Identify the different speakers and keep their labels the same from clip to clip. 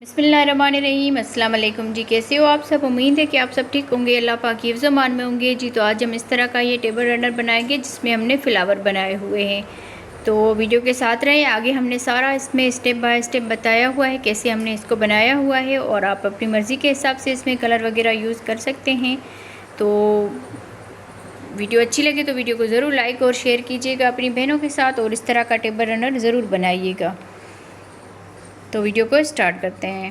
Speaker 1: बिस्मिल्लाहिर्रहमानिर्रहीम। अस्सलाम वालेकुम जी। कैसे हो आप सब? उम्मीद है कि आप सब ठीक होंगे, अल्लाह पाक की ज़मान में होंगे जी। तो आज हम इस तरह का ये टेबल रनर बनाएंगे जिसमें हमने फ्लावर बनाए हुए हैं। तो वीडियो के साथ रहें, आगे हमने सारा इसमें स्टेप बाय स्टेप बताया हुआ है कैसे हमने इसको बनाया हुआ है, और आप अपनी मर्ज़ी के हिसाब से इसमें कलर वगैरह यूज़ कर सकते हैं। तो वीडियो अच्छी लगे तो वीडियो को ज़रूर लाइक और शेयर कीजिएगा अपनी बहनों के साथ, और इस तरह का टेबल रनर ज़रूर बनाइएगा। तो वीडियो को स्टार्ट करते हैं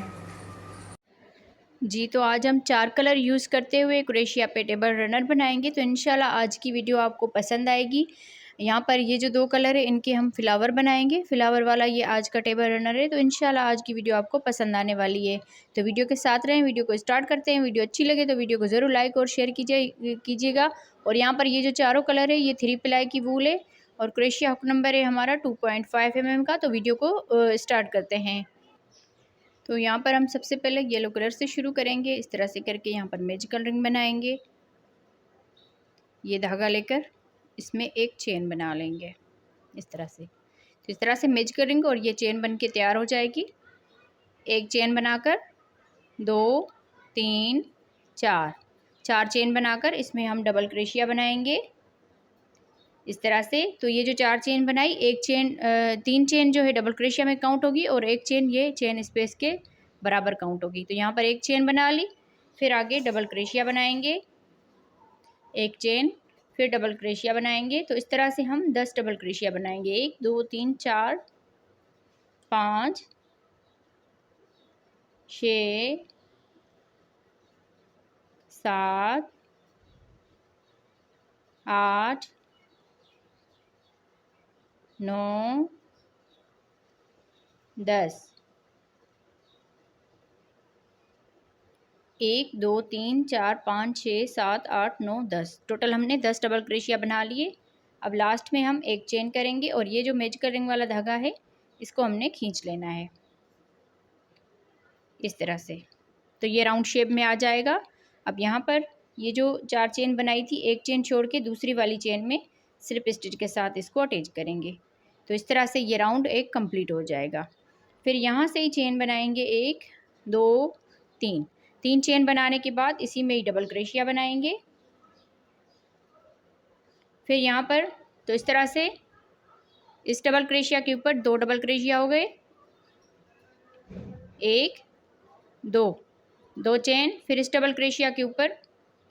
Speaker 1: जी। तो आज हम 4 कलर यूज़ करते हुए क्रोशिया पे टेबल रनर बनाएंगे। तो इंशाल्लाह आज की वीडियो आपको पसंद आएगी। यहाँ पर ये जो 2 कलर है इनके हम फ्लावर बनाएंगे। फ्लावर वाला ये आज का टेबल रनर है। तो इंशाल्लाह आज की वीडियो आपको पसंद आने वाली है। तो वीडियो के साथ रहें, वीडियो को स्टार्ट करते हैं। वीडियो अच्छी लगे तो वीडियो को ज़रूर लाइक और शेयर कीजिएगा। और यहाँ पर ये जो चारों कलर है ये 3 प्लाई की वूल है, और क्रोशिया हुक नंबर है हमारा 2.5 mm का। तो वीडियो को स्टार्ट करते हैं। तो यहाँ पर हम सबसे पहले येलो कलर से शुरू करेंगे। इस तरह से करके यहाँ पर मैजिकल रिंग बनाएंगे। ये धागा लेकर इसमें एक चेन बना लेंगे इस तरह से। तो इस तरह से मैजिकल रिंग और ये चेन बन के तैयार हो जाएगी। एक चेन बनाकर 2 3 4 चेन बनाकर इसमें हम डबल क्रोशिया बनाएंगे इस तरह से। तो ये जो 4 चेन बनाई, एक चेन 3 चेन जो है डबल क्रोशिया में काउंट होगी, और एक चेन ये चेन स्पेस के बराबर काउंट होगी। तो यहाँ पर एक चेन बना ली, फिर आगे डबल क्रोशिया बनाएंगे, एक चेन, फिर डबल क्रोशिया बनाएंगे। तो इस तरह से हम 10 डबल क्रोशिया बनाएंगे। 1 2 3 4 5 6 7 8 9 10। 1 2 3 4 5 6 7 8 9 10, टोटल हमने 10 डबल क्रोशिया बना लिए। अब लास्ट में हम एक चेन करेंगे, और ये जो मैजिकल रिंग वाला धागा है इसको हमने खींच लेना है इस तरह से। तो ये राउंड शेप में आ जाएगा। अब यहाँ पर ये जो 4 चेन बनाई थी, एक चेन छोड़ के दूसरी वाली चेन में स्लिप स्टिच के साथ इसको अटैच करेंगे। तो इस तरह से ये राउंड एक कंप्लीट हो जाएगा। फिर यहाँ से ही चेन बनाएंगे 1 2 3 चेन बनाने के बाद इसी में ही डबल क्रोशिया बनाएंगे। फिर यहाँ पर तो इस तरह से इस डबल क्रोशिया के ऊपर 2 डबल क्रोशिया हो गए, 1 2 चेन, फिर इस डबल क्रोशिया के ऊपर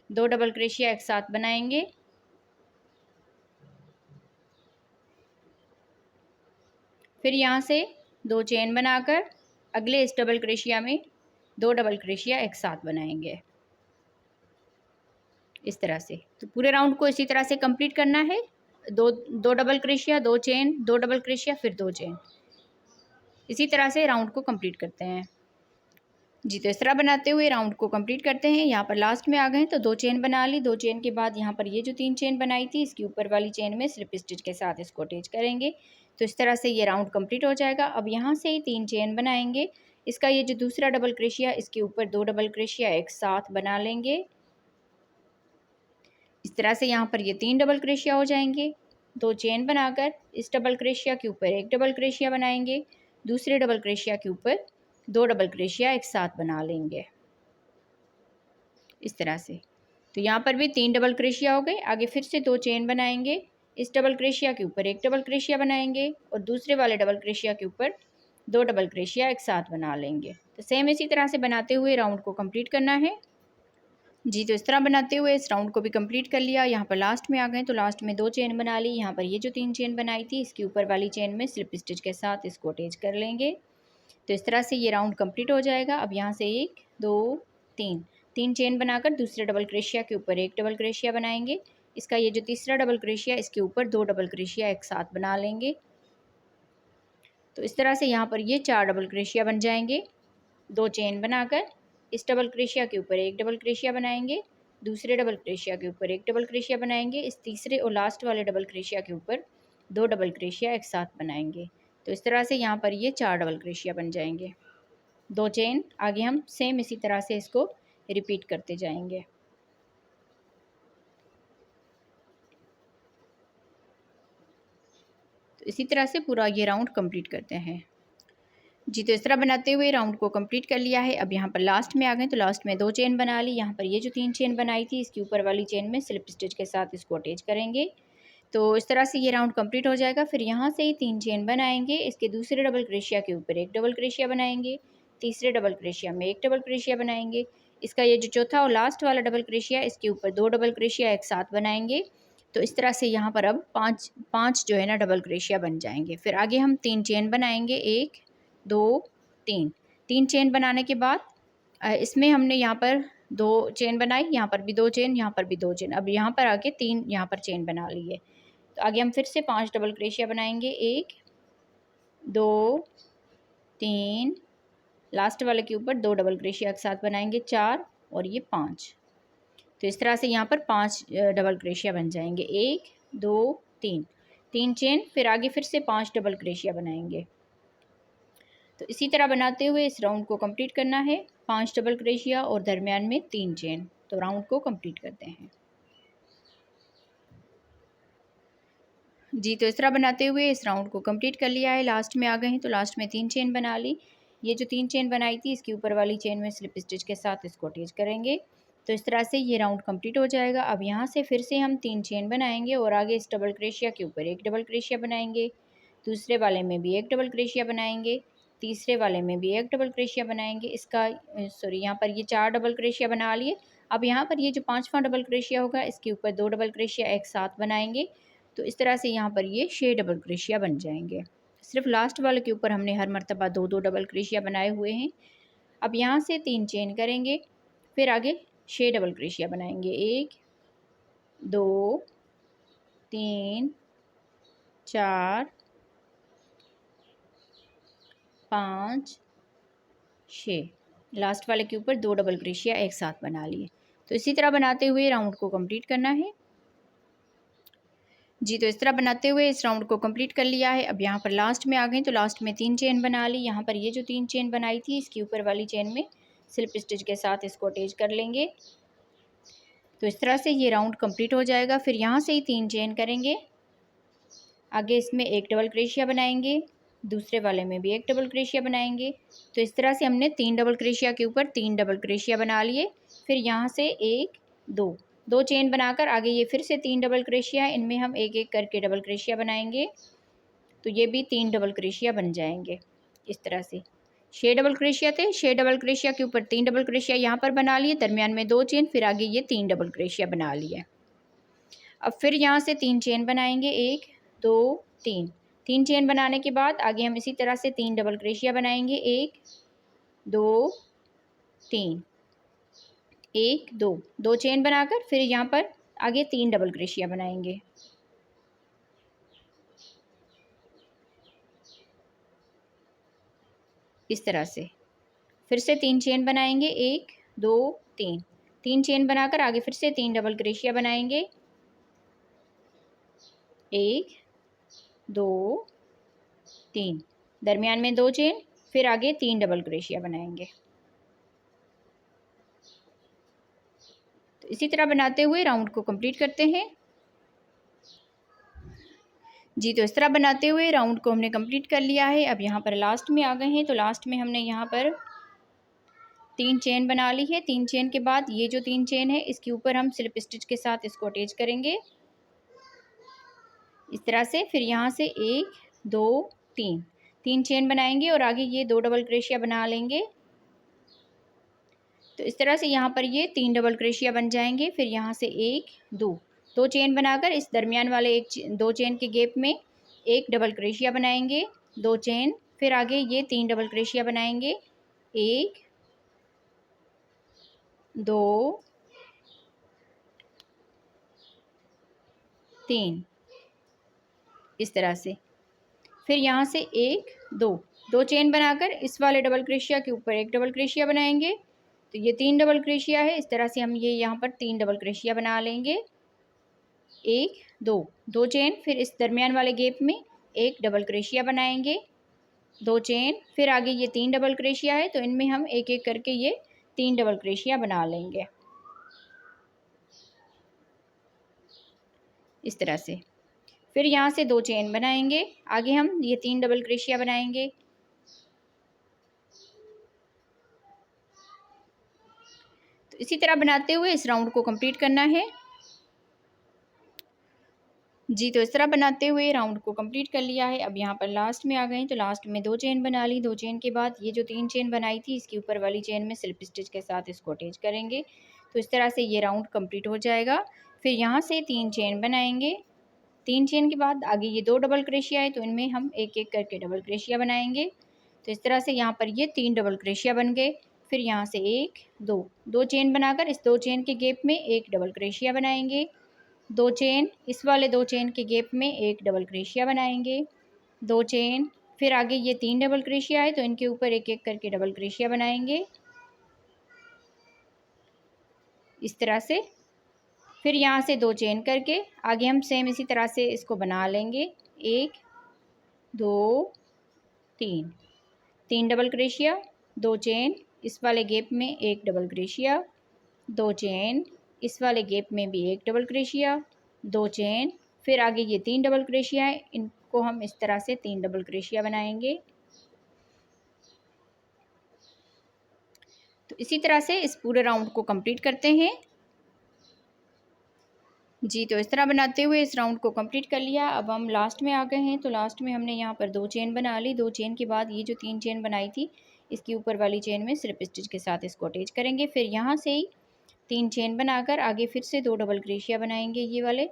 Speaker 1: 2 डबल क्रोशिया एक साथ बनाएंगे। फिर यहाँ से 2 चेन बनाकर अगले इस डबल क्रोशिया में 2 डबल क्रोशिया एक साथ बनाएंगे इस तरह से। तो पूरे राउंड को इसी तरह से कंप्लीट करना है। 2 double crochet, 2 chain, 2 double crochet, फिर 2 चेन, इसी तरह से राउंड को कंप्लीट करते हैं जी। तो इस तरह बनाते हुए राउंड को कंप्लीट करते हैं। यहाँ पर लास्ट में आ गए तो 2 चेन बना ली। 2 चेन के बाद यहाँ पर ये जो 3 चेन बनाई थी इसकी ऊपर वाली चेन में स्लिप स्टिच के साथ इसको अटैच करेंगे। तो इस तरह से ये राउंड कंप्लीट हो जाएगा। अब यहाँ से ही 3 चेन बनाएंगे। इसका ये जो दूसरा डबल क्रोशिया, इसके ऊपर 2 डबल क्रोशिया एक साथ बना लेंगे इस तरह से। यहाँ पर ये 3 डबल क्रोशिया हो जाएंगे। 2 चेन बनाकर इस डबल क्रोशिया के ऊपर एक डबल क्रोशिया बनाएंगे, दूसरे डबल क्रोशिया के ऊपर 2 डबल क्रोशिया एक साथ बना लेंगे इस तरह से। तो यहाँ पर भी 3 डबल क्रोशिया हो गए। आगे फिर से 2 चेन बनाएंगे, इस डबल क्रोशिया के ऊपर एक डबल क्रोशिया बनाएंगे, और दूसरे वाले डबल क्रोशिया के ऊपर 2 डबल क्रोशिया एक साथ बना लेंगे। तो सेम इसी तरह से बनाते हुए राउंड को कंप्लीट करना है जी। तो इस तरह बनाते हुए इस राउंड को भी कंप्लीट कर लिया। यहाँ पर लास्ट में आ गए तो लास्ट में 2 चेन बना ली। यहाँ पर ये जो 3 चेन बनाई थी इसके ऊपर वाली चेन में स्लिप स्टिच के साथ इसको अटैच कर लेंगे। तो इस तरह से ये राउंड कंप्लीट हो जाएगा। अब यहाँ से 1 2 3 चेन बनाकर दूसरे डबल क्रोशिया के ऊपर एक डबल क्रोशिया बनाएंगे। इसका ये जो तीसरा डबल क्रोशिया, इसके ऊपर 2 डबल क्रोशिया एक साथ बना लेंगे। तो इस तरह से यहाँ पर ये 4 डबल क्रोशिया बन जाएंगे। 2 चेन बनाकर इस डबल क्रोशिया के ऊपर एक डबल क्रोशिया बनाएंगे, दूसरे डबल क्रोशिया के ऊपर एक डबल क्रोशिया बनाएंगे, इस तीसरे और लास्ट वाले डबल क्रोशिया के ऊपर 2 डबल क्रोशिया एक साथ बनाएंगे। तो इस तरह से यहाँ पर ये 4 डबल क्रोशिया बन जाएंगे। 2 चेन, आगे हम सेम इसी तरह से इसको रिपीट करते जाएंगे। तो इसी तरह से पूरा ये राउंड कंप्लीट करते हैं। जी, तो इस तरह बनाते हुए राउंड को कंप्लीट कर लिया है। अब यहाँ पर लास्ट में आ गए तो लास्ट में 2 चेन बना ली। यहाँ पर ये जो 3 चेन बनाई थी इसकी ऊपर वाली चेन में स्लिप स्टिच के साथ इसको अटैच करेंगे। तो इस तरह से ये राउंड कंप्लीट हो जाएगा। फिर यहाँ से ही 3 चेन बनाएंगे। इसके दूसरे डबल क्रोशिया के ऊपर एक डबल क्रोशिया बनाएंगे, तीसरे डबल क्रोशिया में एक डबल क्रोशिया बनाएंगे। इसका ये जो चौथा और लास्ट वाला डबल क्रोशिया इसके ऊपर 2 डबल क्रोशिया एक साथ बनाएंगे। तो इस तरह से यहाँ पर अब पाँच जो है ना डबल क्रोशिया बन जाएंगे। फिर आगे हम 3 चेन बनाएंगे, 1 2 3 चेन बनाने के बाद इसमें हमने यहाँ पर 2 चेन बनाई, यहाँ पर भी 2 चेन, यहाँ पर भी 2 चेन। अब यहाँ पर आके 3 यहाँ पर चेन बना ली है। तो आगे हम फिर से 5 डबल क्रोशिया बनाएंगे, 1 2 3, लास्ट वाले के ऊपर 2 डबल क्रोशिया एक साथ बनाएंगे, 4 और ये 5। तो इस तरह से यहाँ पर 5 डबल क्रोशिया बन जाएंगे, 1 2 3 चेन। फिर आगे फिर से 5 डबल क्रोशिया बनाएंगे। तो इसी तरह बनाते हुए इस राउंड को कंप्लीट करना है, 5 डबल क्रोशिया और दरमियान में 3 चेन। तो राउंड को कंप्लीट करते हैं। जी, तो इस तरह बनाते हुए इस राउंड को कंप्लीट कर लिया है। लास्ट में आ गए हैं तो लास्ट में 3 चेन बना ली। ये जो 3 चेन बनाई थी इसकी ऊपर वाली चेन में स्लिप स्टिच के साथ इसको अटैच करेंगे। तो इस तरह से ये राउंड कंप्लीट हो जाएगा। अब यहाँ से फिर से हम 3 चेन बनाएंगे और आगे इस डबल क्रोशिया के ऊपर एक डबल क्रोशिया बनाएंगे, दूसरे वाले में भी एक डबल क्रोशिया बनाएंगे, तीसरे वाले में भी एक डबल क्रोशिया बनाएंगे। इसका यहाँ पर ये 4 डबल क्रोशिया बना लिए। अब यहाँ पर ये जो 5वां डबल क्रोशिया होगा इसके ऊपर 2 डबल क्रोशिया एक साथ बनाएंगे। तो इस तरह से यहाँ पर ये 6 डबल क्रोशिया बन जाएंगे। सिर्फ लास्ट वाले के ऊपर हमने हर मर्तबा 2 डबल क्रोशिया बनाए हुए हैं। अब यहाँ से 3 चेन करेंगे, फिर आगे 6 डबल क्रोशिया बनाएंगे, 1 2 3 4 5 6, लास्ट वाले के ऊपर 2 डबल क्रोशिया एक साथ बना लिए। तो इसी तरह बनाते हुए राउंड को कंप्लीट करना है। जी, तो इस तरह बनाते हुए इस राउंड को कंप्लीट कर लिया है। अब यहाँ पर लास्ट में आ गए तो लास्ट में 3 चेन बना ली। यहाँ पर ये जो 3 चेन बनाई थी इसकी ऊपर वाली चेन में स्लिप स्टिच के साथ इसको अटैच कर लेंगे। तो इस तरह से ये राउंड कंप्लीट हो जाएगा। फिर यहाँ से ही 3 चेन करेंगे, आगे इसमें एक डबल क्रोशिया बनाएंगे, दूसरे वाले में भी एक डबल क्रोशिया बनाएंगे। तो इस तरह से हमने 3 डबल क्रोशिया के ऊपर 3 डबल क्रोशिया बना लिए। फिर यहाँ से 1 2 चेन बनाकर आगे ये फिर से 3 डबल क्रोशिया, इनमें हम एक एक करके डबल क्रोशिया बनाएंगे। तो ये भी 3 डबल क्रोशिया बन जाएंगे। इस तरह से 6 डबल क्रोशिया थे, 6 डबल क्रोशिया के ऊपर 3 डबल क्रोशिया यहाँ पर बना लिए, दरमियान में 2 चेन, फिर आगे ये 3 डबल क्रोशिया बना लिए। अब फिर यहाँ से 3 चेन बनाएंगे, 1 2 3 चेन बनाने के बाद आगे हम इसी तरह से 3 डबल क्रोशिया बनाएंगे, 1 2 3 1 2 चेन बनाकर फिर यहाँ पर आगे 3 डबल क्रोशिया बनाएंगे। इस तरह से फिर से 3 चेन बनाएंगे, 1 2 3 चेन बनाकर आगे फिर से 3 डबल क्रोशिया बनाएंगे, 1 2 3, दरमियान में 2 चेन, फिर आगे 3 डबल क्रोशिया बनाएंगे। तो इसी तरह बनाते हुए राउंड को कंप्लीट करते हैं। जी, तो इस तरह बनाते हुए राउंड को हमने कंप्लीट कर लिया है। अब यहाँ पर लास्ट में आ गए हैं तो लास्ट में हमने यहाँ पर 3 चेन बना ली है। 3 चेन के बाद ये जो 3 चेन है इसके ऊपर हम स्लिप स्टिच के साथ इसको अटैच करेंगे इस तरह से। फिर यहाँ से 1 2 3 चेन बनाएंगे और आगे ये 2 डबल क्रोशिया बना लेंगे। तो इस तरह से यहाँ पर ये 3 डबल क्रोशिया बन जाएंगे। फिर यहाँ से 1 2 चेन बनाकर इस दरमियान वाले 2 चेन के गैप में एक डबल क्रोशिया बनाएंगे, 2 चेन, फिर आगे ये 3 डबल क्रोशिया बनाएंगे, 1 2 3, इस तरह से। फिर यहाँ से 1 2 चेन बनाकर इस वाले डबल क्रोशिया के ऊपर एक डबल क्रोशिया बनाएंगे। तो ये 3 डबल क्रोशिया है, इस तरह से हम ये यहाँ पर 3 डबल क्रोशिया बना लेंगे, 1 2 चेन, फिर इस दरमियान वाले गैप में एक डबल क्रोशिया बनाएंगे, 2 चेन, फिर आगे ये 3 डबल क्रोशिया है तो इनमें हम एक एक करके ये 3 डबल क्रोशिया बना लेंगे इस तरह से। फिर यहाँ से 2 चेन बनाएंगे, आगे हम ये 3 डबल क्रोशिया बनाएंगे, तो इसी तरह बनाते हुए इस राउंड को कंप्लीट करना है। जी, तो इस तरह बनाते हुए राउंड को कंप्लीट कर लिया है। अब यहाँ पर लास्ट में आ गए हैं, तो लास्ट में 2 चेन बना ली। 2 चेन के बाद ये जो 3 चेन बनाई थी, इसके ऊपर वाली चेन में स्लिप स्टिच के साथ इसको अटैच करेंगे। तो इस तरह से ये राउंड कंप्लीट हो जाएगा। फिर यहाँ से 3 चेन बनाएंगे। 3 चेन के बाद आगे ये 2 डबल क्रोशिया है, तो इनमें हम एक एक करके डबल क्रोशिया बनाएंगे। तो इस तरह से यहाँ पर ये 3 डबल क्रोशिया बन गए। फिर यहाँ से 1 2 चेन बनाकर इस 2 चेन के गैप में एक डबल क्रोशिया बनाएंगे। 2 चेन, इस वाले 2 चेन के गैप में एक डबल क्रोशिया बनाएंगे। 2 चेन, फिर आगे ये 3 डबल क्रोशिया है, तो इनके ऊपर एक एक करके डबल क्रोशिया बनाएंगे इस तरह से। फिर यहाँ से 2 चेन करके आगे हम सेम इसी तरह से इसको बना लेंगे। 1 2 3 3 डबल क्रोशिया, 2 चेन, इस वाले गैप में एक डबल क्रोशिया, 2 चेन, इस वाले गैप में भी एक डबल क्रोशिया, 2 चेन, फिर आगे ये 3 डबल क्रोशिया है, इनको हम इस तरह से 3 डबल क्रोशिया बनाएंगे। तो इसी तरह से इस पूरे राउंड को कंप्लीट करते हैं। जी, तो इस तरह बनाते हुए इस राउंड को कंप्लीट कर लिया। अब हम लास्ट में आ गए हैं, तो लास्ट में हमने यहाँ पर 2 चेन बना ली। 2 चेन के बाद ये जो 3 चेन बनाई थी, इसके ऊपर वाली चेन में स्लिप स्टिच के साथ इसको अटैच करेंगे। फिर यहाँ से ही 3 चेन बनाकर आगे फिर से 2 डबल क्रोशिया बनाएंगे ये वाले।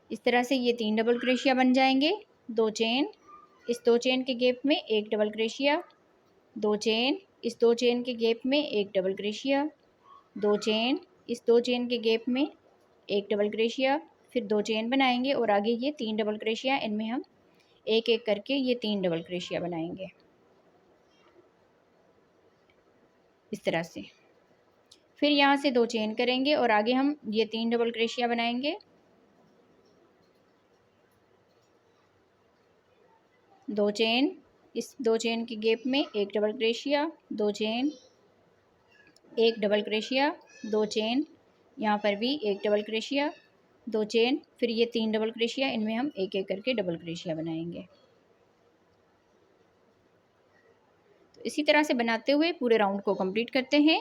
Speaker 1: इस तरह से ये 3 डबल क्रोशिया बन जाएंगे। 2 चेन, इस 2 चेन के गैप में एक डबल क्रोशिया, 2 चेन, इस 2 चेन के गैप में एक डबल क्रोशिया, 2 चेन, इस 2 चेन के गैप में एक डबल क्रोशिया, फिर 2 चेन बनाएंगे और आगे ये 3 डबल क्रोशिया, इनमें हम एक एक करके ये 3 डबल क्रोशिया बनाएंगे इस तरह से। फिर यहाँ से 2 चेन करेंगे और आगे हम ये 3 डबल क्रोशिया बनाएंगे। 2 चेन, इस 2 चेन के गैप में एक डबल क्रोशिया, 2 चेन, एक डबल क्रोशिया, 2 चेन, यहाँ पर भी एक डबल क्रोशिया, 2 चेन, फिर ये 3 डबल क्रोशिया, इनमें हम एक एक करके डबल क्रोशिया बनाएंगे। तो इसी तरह से बनाते हुए पूरे राउंड को कंप्लीट करते हैं।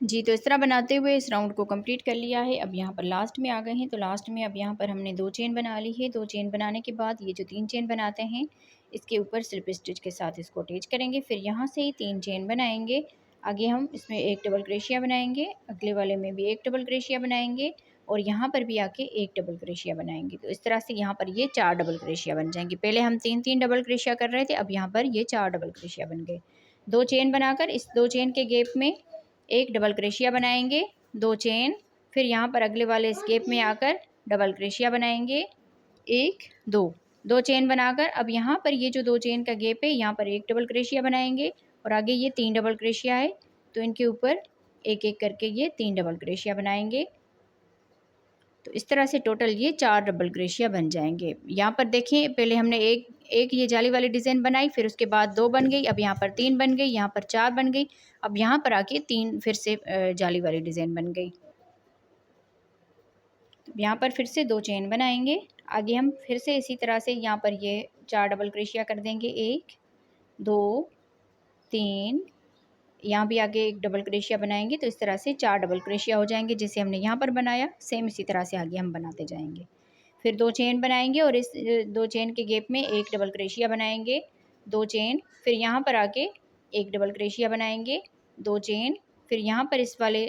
Speaker 1: जी, तो इस तरह बनाते हुए इस राउंड को कंप्लीट कर लिया है। अब यहाँ पर लास्ट में आ गए हैं, तो लास्ट में अब यहाँ पर हमने 2 चेन बना ली है। 2 चेन बनाने के बाद ये जो 3 चेन बनाते हैं, इसके ऊपर स्लिप स्टिच के साथ इसको अटैच करेंगे। फिर यहाँ से ही 3 चेन बनाएंगे। आगे हम इसमें एक डबल क्रोशिया बनाएंगे, अगले वाले में भी एक डबल क्रोशिया बनाएंगे और यहाँ पर भी आके एक डबल क्रोशिया बनाएंगे। तो इस तरह से यहाँ पर ये 4 डबल क्रोशिया बन जाएंगे। पहले हम 3 डबल क्रोशिया कर रहे थे, अब यहाँ पर ये 4 डबल क्रोशिया बन गए। 2 चेन बनाकर इस 2 चेन के गैप में एक डबल क्रोशिया बनाएंगे, 2 चेन, फिर यहाँ पर अगले वाले इस गैप में आकर डबल क्रोशिया बनाएंगे, 1 2 चेन बनाकर अब यहाँ पर ये जो 2 चेन का गैप है, यहाँ पर एक डबल क्रोशिया बनाएंगे और आगे ये 3 डबल क्रोशिया है, तो इनके ऊपर एक एक करके ये 3 डबल क्रोशिया बनाएंगे। तो इस तरह से टोटल ये 4 डबल क्रोशिया बन जाएंगे। यहाँ पर देखें, पहले हमने एक ये जाली वाली डिज़ाइन बनाई, फिर उसके बाद 2 बन गई, अब यहाँ पर 3 बन गई, यहाँ पर 4 बन गई, अब यहाँ पर आके 3 फिर से जाली वाली डिज़ाइन बन गई। यहाँ पर फिर से 2 चेन बनाएंगे, आगे हम फिर से इसी तरह से यहाँ पर ये 4 डबल क्रोशिया कर देंगे, 1 2 3, यहाँ भी आगे एक डबल क्रोशिया बनाएंगे। तो इस तरह से 4 डबल क्रोशिया हो जाएंगे, जैसे हमने यहाँ पर बनाया सेम इसी तरह से आगे हम बनाते जाएंगे। फिर 2 चेन बनाएंगे और इस 2 चेन के गैप में एक डबल क्रोशिया बनाएंगे, 2 चेन, फिर यहाँ पर आके एक डबल क्रोशिया बनाएंगे, 2 चेन, फिर यहाँ पर इस वाले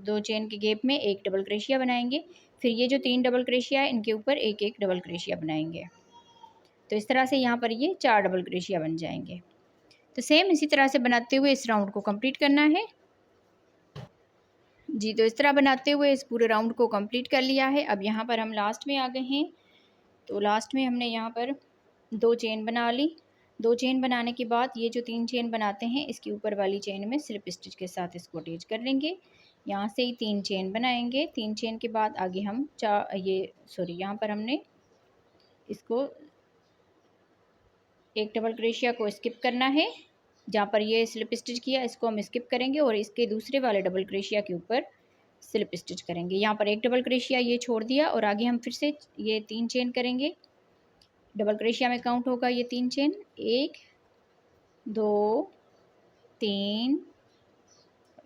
Speaker 1: 2 चेन के गैप में एक डबल क्रोशिया बनाएंगे, फिर ये जो 3 डबल क्रोशिया है, इनके ऊपर एक एक डबल क्रोशिया बनाएंगे। तो इस तरह से यहाँ पर ये 4 डबल क्रोशिया बन जाएंगे। तो सेम इसी तरह से बनाते हुए इस राउंड को कंप्लीट करना है। जी, तो इस तरह बनाते हुए इस पूरे राउंड को कंप्लीट कर लिया है। अब यहाँ पर हम लास्ट में आ गए हैं, तो लास्ट में हमने यहाँ पर 2 चेन बना ली। 2 चेन बनाने के बाद ये जो 3 चेन बनाते हैं, इसके ऊपर वाली चेन में स्लिप स्टिच के साथ इसको अटैच कर लेंगे। यहाँ से ही 3 चेन बनाएंगे। 3 चेन के बाद आगे हम यहाँ पर हमने इसको एक डबल क्रोशिया को स्किप करना है। जहाँ पर ये स्लिप स्टिच किया, इसको हम स्किप करेंगे और इसके दूसरे वाले डबल क्रोशिया के ऊपर स्लिप स्टिच करेंगे। यहाँ पर एक डबल क्रोशिया ये छोड़ दिया और आगे हम फिर से ये 3 चेन करेंगे। डबल क्रोशिया में काउंट होगा ये 3 चेन, 1 2 3,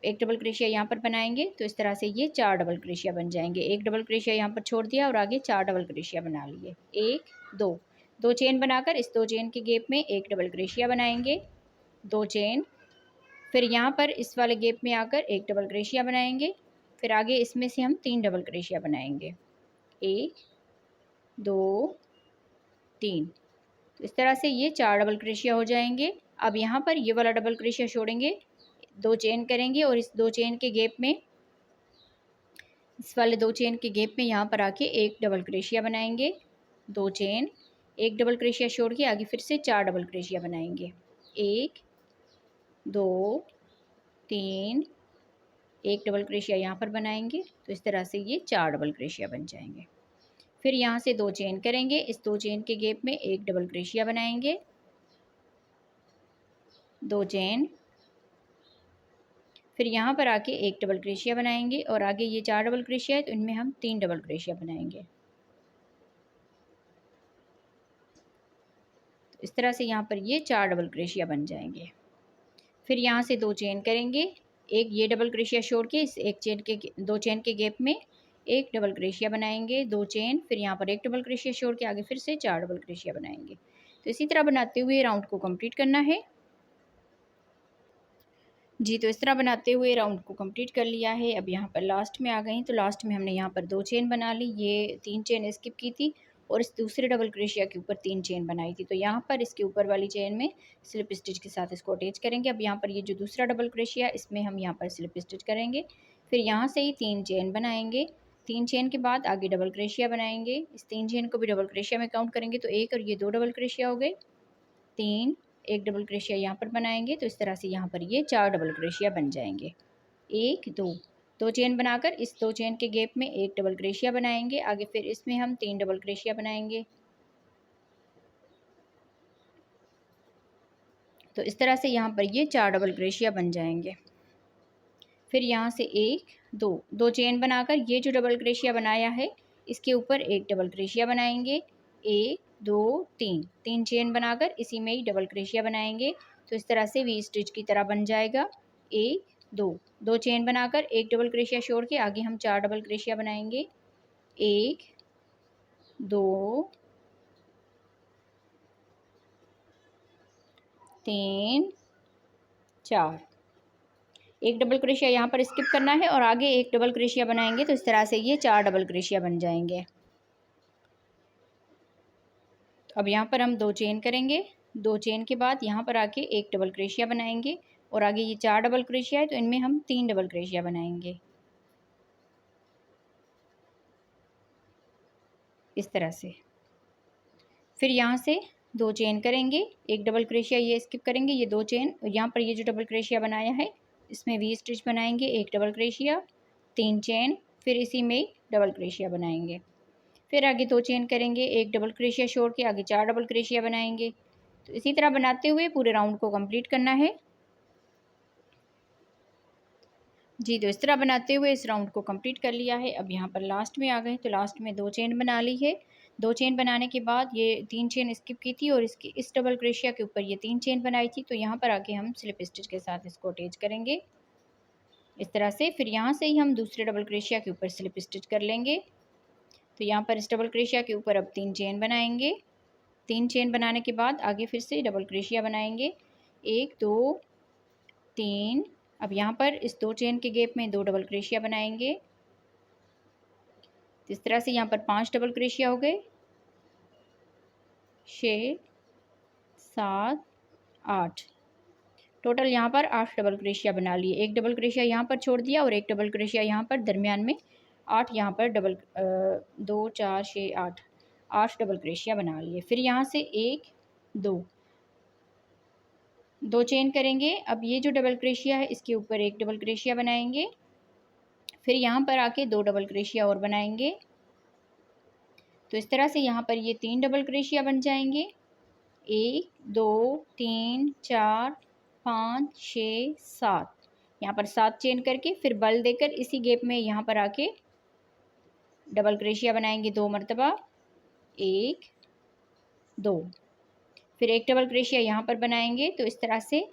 Speaker 1: एक डबल क्रोशिया यहाँ पर बनाएंगे तो इस तरह से ये 4 डबल क्रोशिया बन जाएंगे। एक डबल क्रोशिया यहाँ पर छोड़ दिया और आगे 4 डबल क्रोशिया बना लिए। 1 2, 2 चेन बनाकर इस 2 चेन के गैप में एक डबल क्रोशिया बनाएंगे, 2 चेन। फिर यहाँ पर इस वाले गैप में आकर एक डबल क्रोशिया बनाएंगे। फिर आगे इसमें से हम 3 डबल क्रोशिया बनाएंगे, 1 2 3। तो इस तरह से ये 4 डबल क्रोशिया हो जाएंगे। अब यहाँ पर ये वाला डबल क्रोशिया छोड़ेंगे, 2 चेन करेंगे और इस 2 चेन के गैप में, इस वाले 2 चेन के गैप में यहाँ पर आके एक डबल क्रोशिया बनाएंगे, 2 चेन, एक डबल क्रोशिया छोड़ के आगे फिर से 4 डबल क्रोशिया बनाएंगे, 1 2 3, एक डबल क्रोशिया यहाँ पर बनाएंगे तो इस तरह से ये 4 डबल क्रोशिया बन जाएंगे। फिर यहाँ से 2 चेन करेंगे, इस 2 चेन के गैप में एक डबल क्रोशिया बनाएंगे, 2 चेन। फिर यहाँ पर आके एक डबल क्रोशिया बनाएंगे और आगे ये 4 डबल क्रोशिया है तो इनमें हम 3 डबल क्रोशिया बनाएंगे। तो इस तरह से यहाँ पर ये 4 डबल क्रोशिया बन जाएंगे। फिर यहाँ से 2 चेन करेंगे, एक ये डबल क्रोशिया छोड़ के इस एक चेन के 2 चेन के गैप में एक डबल क्रोशिया बनाएंगे, 2 चेन। फिर यहाँ पर एक डबल क्रोशिया छोड़ के आगे फिर से 4 डबल क्रोशिया बनाएंगे। तो इसी तरह बनाते हुए राउंड को कंप्लीट करना है। जी, तो इस तरह बनाते हुए राउंड को कंप्लीट कर लिया है। अब यहाँ पर लास्ट में आ गई, तो लास्ट में हमने यहाँ पर 2 चेन बना ली, ये 3 चेन स्किप की थी और इस दूसरे डबल क्रोशिया के ऊपर 3 चेन बनाई थी। तो यहाँ पर इसके ऊपर वाली चेन में स्लिप स्टिच के साथ इसको अटैच करेंगे। अब यहाँ पर ये जो दूसरा डबल क्रोशिया, इसमें हम यहाँ पर स्लिप स्टिच करेंगे। फिर यहाँ से ही 3 चेन बनाएंगे, 3 चेन के बाद आगे डबल क्रोशिया बनाएंगे। इस 3 चेन को भी डबल क्रोशिया में काउंट करेंगे तो 1 और ये 2 डबल क्रोशिया हो गए, 3, एक डबल क्रोशिया यहाँ पर बनाएंगे तो इस तरह से यहाँ पर ये 4 डबल क्रोशिया बन जाएंगे। 1 2, 2 चेन बनाकर इस 2 चेन के गैप में एक डबल क्रोशिया बनाएंगे, आगे फिर इसमें हम 3 डबल क्रोशिया बनाएंगे। तो इस तरह से यहाँ पर ये 4 डबल क्रोशिया बन जाएंगे। फिर यहाँ से 1 2, 2 चेन बनाकर ये जो डबल क्रोशिया बनाया है इसके ऊपर एक डबल क्रोशिया बनाएंगे, 1 2 3, 3 चेन बनाकर इसी में ही डबल क्रोशिया बनाएंगे। तो इस तरह से वी स्टिच की तरह बन जाएगा। 1 2, 2 चेन बनाकर एक डबल क्रोशिया छोड़ के आगे हम 4 डबल क्रोशिया बनाएंगे, 1 2 3 4, एक डबल क्रोशिया यहाँ पर स्किप करना है और आगे एक डबल क्रोशिया बनाएंगे तो इस तरह से ये 4 डबल क्रोशिया बन जाएंगे। तो अब यहाँ पर हम 2 चेन करेंगे, 2 चेन के बाद यहाँ पर आके एक डबल क्रोशिया बनाएंगे और आगे ये 4 डबल क्रोशिया है तो इनमें हम 3 डबल क्रोशिया बनाएंगे इस तरह से। फिर यहाँ से 2 चेन करेंगे, एक डबल क्रोशिया ये स्किप करेंगे, ये 2 चेन, यहाँ पर ये जो डबल क्रोशिया बनाया है इसमें वी स्टिच बनाएंगे, एक डबल क्रोशिया, 3 चेन, फिर इसी में डबल क्रोशिया बनाएंगे। फिर आगे 2 चेन करेंगे, एक डबल क्रोशिया छोड़ के आगे 4 डबल क्रोशिया बनाएंगे। तो इसी तरह बनाते हुए पूरे राउंड को कंप्लीट करना है। जी, तो इस तरह बनाते हुए इस राउंड को कंप्लीट कर लिया है। अब यहाँ पर लास्ट में आ गए तो लास्ट में 2 चेन बना ली है। 2 चेन बनाने के बाद ये 3 चेन स्किप की थी और इसकी इस डबल क्रोशिया के ऊपर ये 3 चेन बनाई थी। तो यहाँ पर आके हम स्लिप स्टिच के साथ इसको अटैच करेंगे इस तरह से। फिर यहाँ से ही हम दूसरे डबल क्रोशिया के ऊपर स्लिप स्टिच कर लेंगे। तो यहाँ पर इस डबल क्रोशिया के ऊपर अब 3 चेन बनाएंगे, 3 चेन बनाने के बाद आगे फिर से डबल क्रोशिया बनाएंगे, 1 2 3। अब यहाँ पर इस 2 चेन के गैप में 2 डबल क्रोशिया बनाएंगे। इस तरह से यहाँ पर 5 डबल क्रोशिया हो गए, 6 7 8, टोटल यहाँ पर 8 डबल क्रोशिया बना लिए। एक डबल क्रोशिया यहाँ पर छोड़ दिया और एक डबल क्रोशिया यहाँ पर दरमियान में, 8 यहाँ पर डबल 2 4 6 8, 8 डबल क्रोशिया बना लिए। फिर यहाँ से 1 2, 2 चेन करेंगे। अब ये जो डबल क्रोशिया है इसके ऊपर एक डबल क्रोशिया बनाएंगे, फिर यहाँ पर आके 2 डबल क्रोशिया और बनाएंगे। तो इस तरह से यहाँ पर ये 3 डबल क्रोशिया बन जाएंगे, 1 2 3 4 5 6 7, यहाँ पर 7 चेन करके फिर बल देकर इसी गैप में यहाँ पर आके डबल क्रोशिया बनाएंगे 2 मरतबा, 1 2, फिर एक डबल क्रोशिया यहाँ पर बनाएंगे। तो इस तरह से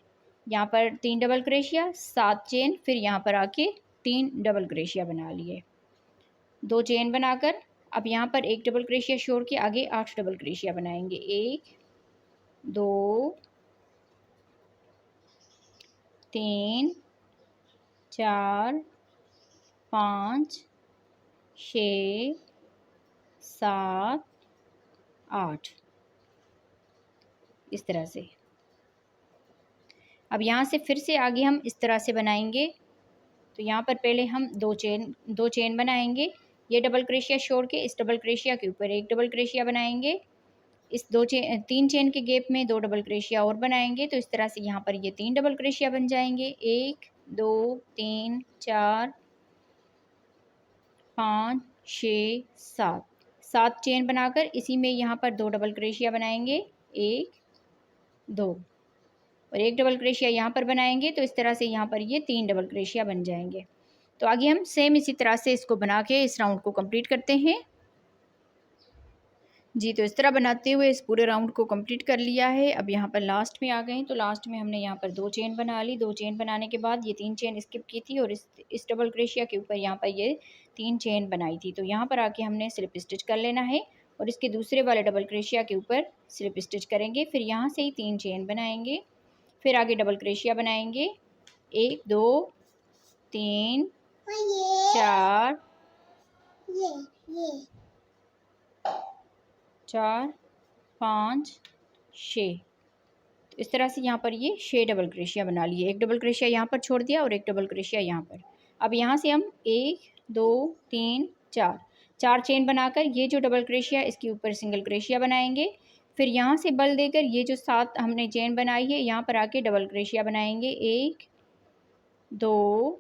Speaker 1: यहाँ पर 3 डबल क्रोशिया, 7 चेन, फिर यहाँ पर आके 3 डबल क्रोशिया बना लिए। 2 चेन बनाकर अब यहाँ पर 1 डबल क्रोशिया छोड़ के आगे 8 डबल क्रोशिया बनाएंगे। 1 2 3 4 5 6 7 8 इस तरह से। अब यहाँ से फिर से आगे हम इस तरह से बनाएंगे। तो यहाँ पर पहले हम दो चेन बनाएंगे। ये डबल क्रोशिया छोड़ के इस डबल क्रोशिया के ऊपर 1 डबल क्रोशिया बनाएंगे। इस 3 चेन के गैप में 2 डबल क्रोशिया और बनाएंगे। तो इस तरह से यहाँ पर ये 3 डबल क्रोशिया बन जाएंगे। 1 2 3 4 5 6 7 चेन बनाकर इसी में यहाँ पर 2 डबल क्रोशिया बनाएंगे। 1 2 और 1 डबल क्रोशिया यहाँ पर बनाएंगे। तो इस तरह से यहाँ पर ये 3 डबल क्रोशिया बन जाएंगे। तो आगे हम सेम इसी तरह से इसको बना के इस राउंड को कंप्लीट करते हैं। जी, तो इस तरह बनाते हुए इस पूरे राउंड को कंप्लीट कर लिया है। अब यहाँ पर लास्ट में आ गए हैं। तो लास्ट में हमने यहाँ पर 2 चेन बना ली। 2 चेन बनाने के बाद ये 3 चेन स्किप की थी और इस डबल क्रोशिया के ऊपर यहाँ पर ये 3 चेन बनाई थी। तो यहाँ पर आके हमने स्लिप स्टिच कर लेना है और इसके दूसरे वाले डबल क्रोशिया के ऊपर स्लिप स्टिच करेंगे। फिर यहाँ से ही 3 चेन बनाएंगे, फिर आगे डबल क्रोशिया बनाएंगे। 1 2 3 4 4 5 6। तो इस तरह से यहाँ पर ये 6 डबल क्रोशिया बना लिए। 1 डबल क्रोशिया यहाँ पर छोड़ दिया और 1 डबल क्रोशिया यहाँ पर। अब यहाँ से हम 1 2 3 4 चेन बनाकर ये जो डबल क्रोशिया इसके ऊपर सिंगल क्रोशिया बनाएंगे। फिर यहाँ से बल देकर ये जो 7 हमने चेन बनाई है यहाँ पर आके डबल क्रोशिया बनाएंगे। 1 2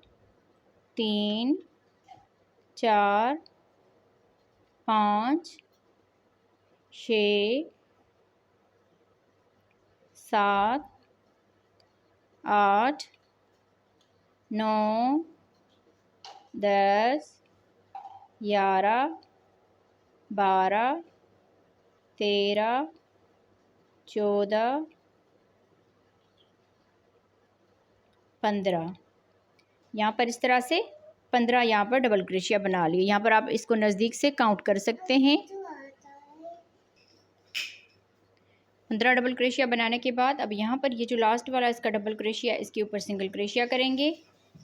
Speaker 1: 3 4 5 6 7 8 9 10 11 12 13 14 15। यहाँ पर इस तरह से 15 यहाँ पर डबल क्रोशिया बना लिए। यहाँ पर आप इसको नज़दीक से काउंट कर सकते हैं। 15 डबल क्रोशिया बनाने के बाद अब यहाँ पर ये जो लास्ट वाला इसका डबल क्रोशिया इसके ऊपर सिंगल क्रोशिया करेंगे।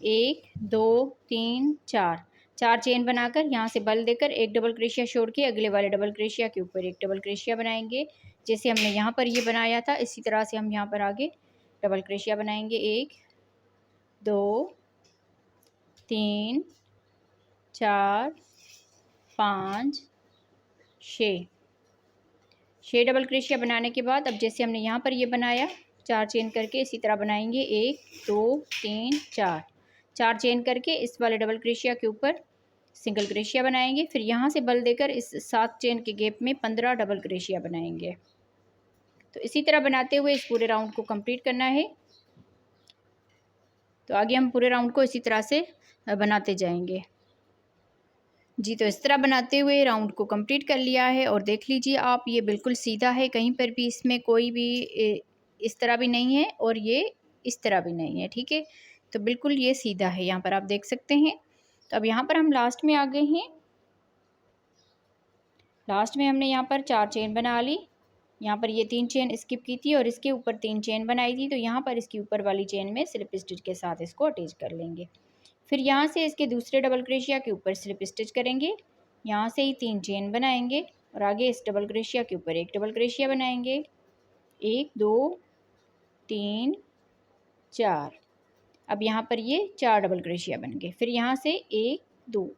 Speaker 1: 1 2 3 4 चेन बनाकर यहाँ से बल देकर 1 डबल क्रोशिया छोड़ के अगले वाले डबल क्रोशिया के ऊपर 1 डबल क्रोशिया बनाएंगे। जैसे हमने यहाँ पर ये बनाया था इसी तरह से हम यहाँ पर आगे डबल क्रोशिया बनाएंगे। 1 2 3 4 5 6 डबल क्रोशिया बनाने के बाद अब जैसे हमने यहाँ पर ये बनाया 4 चेन करके इसी तरह बनाएंगे। 1 2 3 4 चेन करके इस वाले डबल क्रोशिया के ऊपर सिंगल क्रोशिया बनाएंगे। फिर यहाँ से बल देकर इस 7 चेन के गैप में 15 डबल क्रोशिया बनाएंगे। तो इसी तरह बनाते हुए इस पूरे राउंड को कंप्लीट करना है। तो आगे हम पूरे राउंड को इसी तरह से बनाते जाएंगे। जी, तो इस तरह बनाते हुए राउंड को कंप्लीट कर लिया है और देख लीजिए आप ये बिल्कुल सीधा है, कहीं पर भी इसमें कोई भी इस तरह भी नहीं है और ये इस तरह भी नहीं है। ठीक है, तो बिल्कुल ये सीधा है, यहाँ पर आप देख सकते हैं। तो अब यहाँ पर हम लास्ट में आ गए हैं। लास्ट में हमने यहाँ पर 4 चेन बना ली। यहाँ पर ये 3 चेन स्किप की थी और इसके ऊपर 3 चेन बनाई थी। तो यहाँ पर इसके ऊपर वाली चेन में स्लिप स्टिच के साथ इसको अटैच कर लेंगे। फिर यहाँ से इसके दूसरे डबल क्रोशिया के ऊपर स्लिप स्टिच करेंगे। यहाँ से ही 3 चेन बनाएंगे और आगे इस डबल क्रोशिया के ऊपर 1 डबल क्रोशिया बनाएंगे। 1 2 3 4। अब यहाँ पर ये 4 डबल क्रोशिया बन गए। फिर यहाँ से 1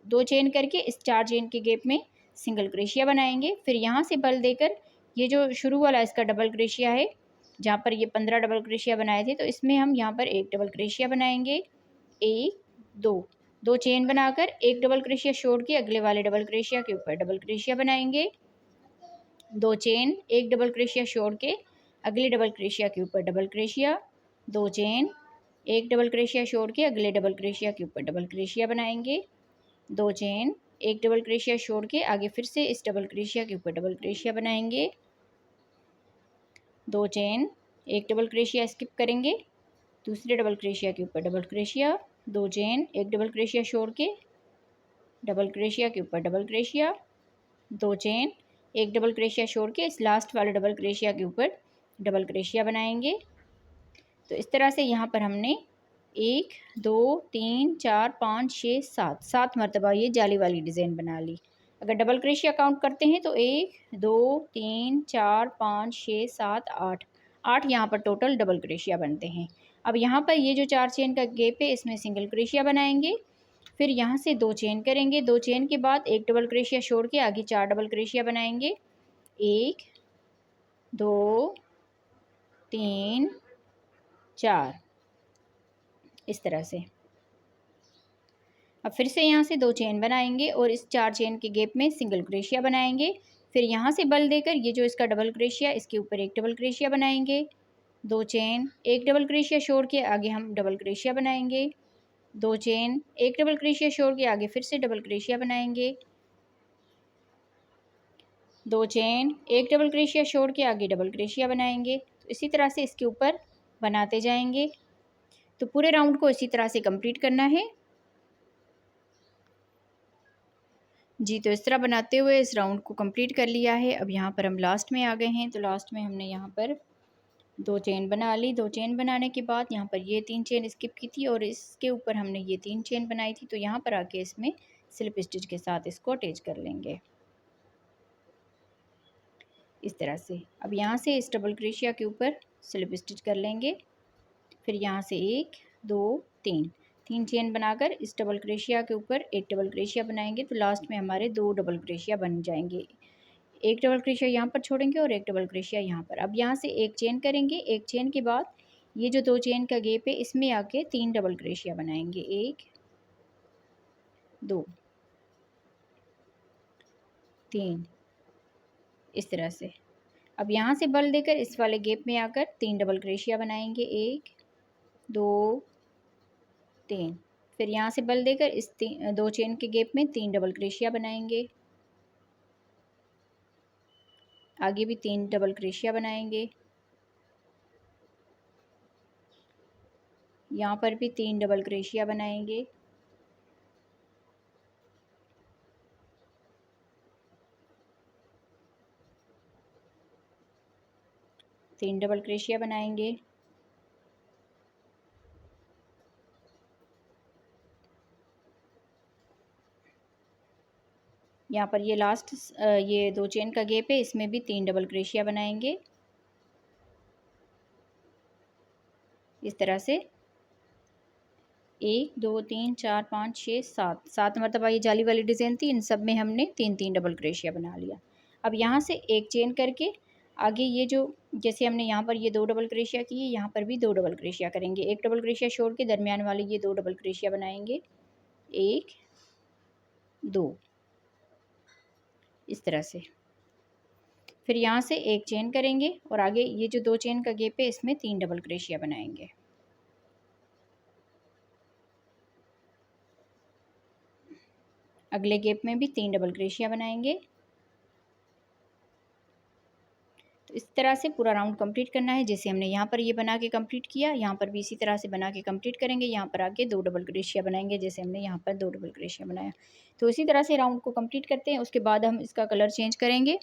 Speaker 1: 2 चेन करके इस 4 चेन के गैप में सिंगल क्रोशिया बनाएंगे। फिर यहाँ से बल देकर ये जो शुरू वाला इसका डबल क्रोशिया है जहाँ पर ये 15 डबल क्रोशिया बनाए थे, तो इसमें हम यहाँ पर 1 डबल क्रोशिया बनाएंगे। 1 2 चेन बनाकर 1 डबल क्रोशिया छोड़ के अगले वाले डबल क्रोशिया के ऊपर डबल क्रोशिया बनाएंगे। 2 चेन 1 डबल क्रोशिया छोड़ के अगले डबल क्रोशिया के ऊपर double crochet. 2 chain 1 double crochet छोड़ के अगले डबल क्रोशिया के ऊपर डबल क्रोशिया बनाएंगे। 2 चेन 1 डबल क्रोशिया छोड़ के आगे फिर से इस डबल क्रोशिया के ऊपर डबल क्रोशिया बनाएंगे। 2 चेन 1 डबल क्रोशिया स्किप करेंगे दूसरे डबल क्रोशिया के ऊपर डबल क्रोशिया, 2 चेन, एक डबल क्रोशिया छोड़ के डबल क्रोशिया के ऊपर डबल क्रोशिया, 2 चेन, एक डबल क्रोशिया छोड़ के इस लास्ट वाले डबल क्रोशिया के ऊपर डबल क्रोशिया बनाएंगे। तो इस तरह से यहाँ पर हमने 1 2 3 4 5 6 7 7 मरतबा ये जाली वाली डिज़ाइन बना ली। अगर डबल क्रोशिया काउंट करते हैं तो 1 2 3 4 5 6 7 8 8 यहाँ पर टोटल डबल क्रोशिया बनते हैं। अब यहाँ पर ये जो 4 चेन का गैप है इसमें सिंगल क्रोशिया बनाएंगे। फिर यहाँ से 2 चेन करेंगे, 2 चेन के बाद एक डबल क्रोशिया छोड़ के आगे 4 डबल क्रोशिया बनाएंगे। 1 2 3 4 इस तरह से। अब फिर से यहाँ से 2 चेन बनाएंगे और इस 4 चेन के गैप में सिंगल क्रोशिया बनाएंगे। फिर यहाँ से बल देकर ये जो इसका डबल क्रोशिया इसके ऊपर एक डबल क्रोशिया बनाएंगे। 2 चेन, एक डबल क्रोशिया छोड़ के आगे हम डबल क्रोशिया बनाएंगे। 2 चेन, एक डबल क्रोशिया छोड़ के आगे फिर से डबल क्रोशिया बनाएंगे। 2 चेन, एक डबल क्रोशिया छोड़ के आगे डबल क्रोशिया बनाएंगे। तो इसी तरह से इसके ऊपर बनाते जाएंगे। तो पूरे राउंड को इसी तरह से कंप्लीट करना है जी। तो इस तरह बनाते हुए इस राउंड को कंप्लीट कर लिया है। अब यहाँ पर हम लास्ट में आ गए हैं। तो लास्ट में हमने यहाँ पर 2 चेन बना ली। 2 चेन बनाने के बाद यहाँ पर ये 3 चेन स्किप की थी और इसके ऊपर हमने ये 3 चेन बनाई थी। तो यहाँ पर आके इसमें स्लिप स्टिच के साथ इसको अटैच कर लेंगे इस तरह से। अब यहाँ से इस डबल क्रोशिया के ऊपर स्लिप स्टिच कर लेंगे। फिर यहाँ से 1 2 3 चेन बनाकर इस डबल क्रोशिया के ऊपर एक डबल क्रोशिया बनाएंगे। तो लास्ट में हमारे 2 डबल क्रोशिया बन जाएंगे। एक डबल क्रोशिया यहाँ पर छोड़ेंगे और एक डबल क्रोशिया यहाँ पर। अब यहाँ से एक चेन करेंगे। एक चेन के बाद ये जो 2 चेन का गैप है इसमें आके 3 डबल क्रोशिया बनाएंगे। 1 2 3 इस तरह से। अब यहाँ से बल देकर इस वाले गैप में आकर 3 डबल क्रोशिया बनाएंगे। 1 2 3। फिर यहाँ से बल देकर इस 2 चेन के गैप में 3 डबल क्रोशिया बनाएंगे। आगे भी 3 डबल क्रोशिया बनाएंगे। यहाँ पर भी 3 डबल क्रोशिया बनाएंगे। तीन डबल क्रोशिया बनाएंगे। यहाँ पर ये लास्ट ये 2 चेन का गैप है इसमें भी 3 डबल क्रोशिया बनाएंगे इस तरह से। 1 2 3 4 5 6 7 7 मरतबा ये जाली वाली डिज़ाइन थी। इन सब में हमने 3 डबल क्रोशिया बना लिया। अब यहाँ से एक चेन करके आगे ये जो जैसे हमने यहाँ पर ये 2 डबल क्रोशिया किए यहाँ पर भी 2 डबल क्रोशिया करेंगे। एक डबल क्रोशिया छोड़ के दरमियान वाले ये 2 डबल क्रोशिया बनाएंगे। 1 2 इस तरह से। फिर यहाँ से एक चेन करेंगे और आगे ये जो 2 चेन का गैप है इसमें 3 डबल क्रोशिया बनाएंगे। अगले गैप में भी 3 डबल क्रोशिया बनाएंगे। तो इस तरह से पूरा राउंड कंप्लीट करना है। जैसे हमने यहाँ पर ये बना के कंप्लीट किया यहाँ पर भी इसी तरह से बना के कंप्लीट करेंगे। यहाँ पर आके 2 डबल क्रोशिया बनाएंगे जैसे हमने यहाँ पर 2 डबल क्रोशिया बनाया। तो इसी तरह से राउंड को कंप्लीट करते हैं। उसके बाद हम इसका कलर चेंज करेंगे